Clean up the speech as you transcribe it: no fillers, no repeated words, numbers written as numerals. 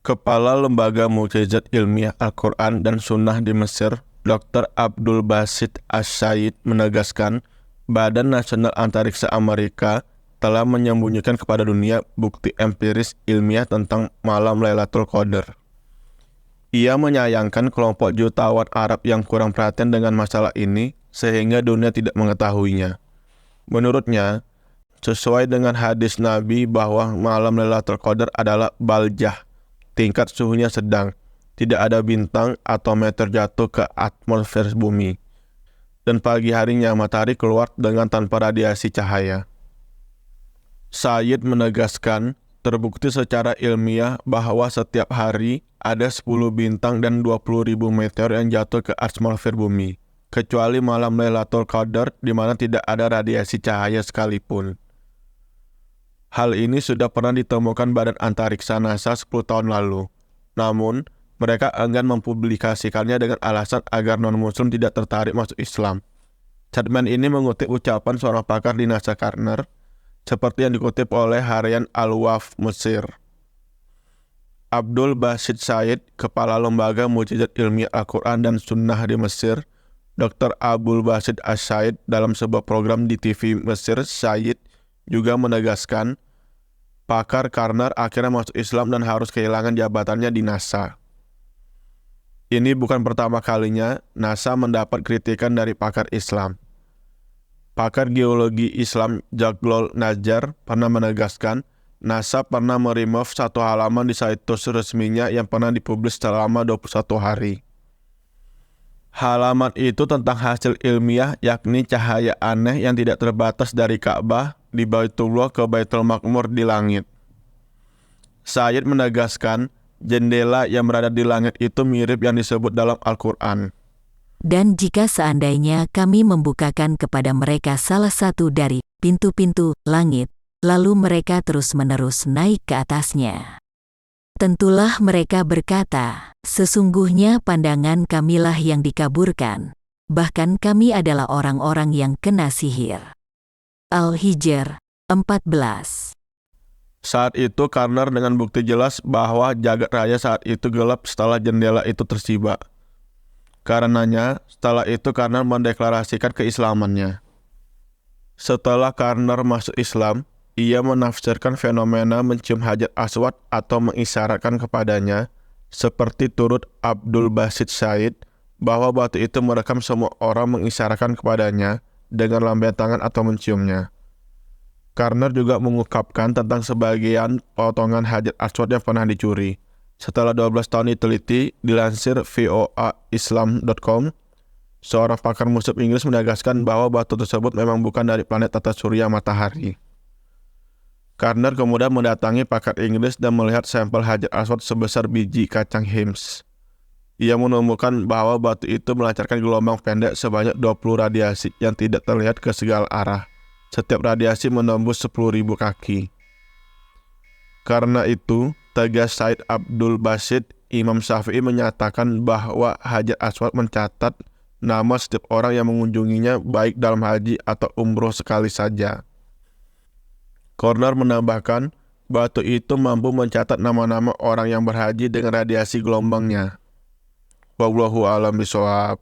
Kepala Lembaga Mukjizat Ilmiah Al-Quran dan Sunnah di Mesir, Dr. Abdul Basit As-Said menegaskan, Badan Nasional Antariksa Amerika telah menyembunyikan kepada dunia bukti empiris ilmiah tentang malam Lailatul Qadar. Ia menyayangkan kelompok jutawan Arab yang kurang perhatian dengan masalah ini sehingga dunia tidak mengetahuinya. Menurutnya, sesuai dengan hadis Nabi bahwa malam Lailatul Qadar adalah baljah, tingkat suhunya sedang, tidak ada bintang atau meteor jatuh ke atmosfer bumi, dan pagi harinya matahari keluar dengan tanpa radiasi cahaya. Said menegaskan, terbukti secara ilmiah bahwa setiap hari ada 10 bintang dan 20.000 meteor yang jatuh ke atmosfer bumi, kecuali malam Lailatul Qadar di mana tidak ada radiasi cahaya sekalipun. Hal ini sudah pernah ditemukan Badan Antariksa NASA 10 tahun lalu. Namun, mereka enggan mempublikasikannya dengan alasan agar non-muslim tidak tertarik masuk Islam. Statement ini mengutip ucapan seorang pakar di NASA Karner, seperti yang dikutip oleh harian Al-Waf Mesir. Abdul Basit Said, Kepala Lembaga Mukjizat Ilmiah Al-Quran dan Sunnah di Mesir, Dr. Abdul Basit As-Said dalam sebuah program di TV Mesir, Said juga menegaskan, pakar Karner akhirnya masuk Islam dan harus kehilangan jabatannya di NASA. Ini bukan pertama kalinya NASA mendapat kritikan dari pakar Islam. Pakar geologi Islam Jaglol Najjar pernah menegaskan, NASA pernah meremove satu halaman di situs resminya yang pernah dipublis selama 21 hari. Halaman itu tentang hasil ilmiah yakni cahaya aneh yang tidak terbatas dari Ka'bah di Baitullah ke Baitul Maqmur di langit. Said menegaskan, jendela yang berada di langit itu mirip yang disebut dalam Al-Quran. Dan jika seandainya kami membukakan kepada mereka salah satu dari pintu-pintu langit, lalu mereka terus-menerus naik ke atasnya, tentulah mereka berkata, sesungguhnya pandangan kamilah yang dikaburkan, bahkan kami adalah orang-orang yang kena sihir. Al-Hijr 14. Saat itu Karner dengan bukti jelas bahwa jagat raya saat itu gelap setelah jendela itu tersibak. Karenanya, setelah itu Karner mendeklarasikan keislamannya. Setelah Karner masuk Islam, ia menafsirkan fenomena mencium Hajar Aswad atau mengisyaratkan kepadanya, seperti turut Abdul Basit Said, bahwa batu itu merekam semua orang mengisyaratkan kepadanya dengan lambaian tangan atau menciumnya. Karner juga mengungkapkan tentang sebagian potongan Hajar Aswad yang pernah dicuri. Setelah 12 tahun diteliti, dilansir voaislam.com, seorang pakar musuh Inggris menegaskan bahwa batu tersebut memang bukan dari planet tata surya matahari. Karner kemudian mendatangi pakar Inggris dan melihat sampel Hajar Aswad sebesar biji kacang Hims. Ia menemukan bahwa batu itu melancarkan gelombang pendek sebanyak 20 radiasi yang tidak terlihat ke segala arah. Setiap radiasi menembus 10.000 kaki. Karena itu, tegas Said Abdul Basit, Imam Syafi'i menyatakan bahwa Hajar Aswad mencatat nama setiap orang yang mengunjunginya baik dalam haji atau umroh sekali saja. Karner menambahkan, batu itu mampu mencatat nama-nama orang yang berhaji dengan radiasi gelombangnya. Wallahu a'lam bishawab.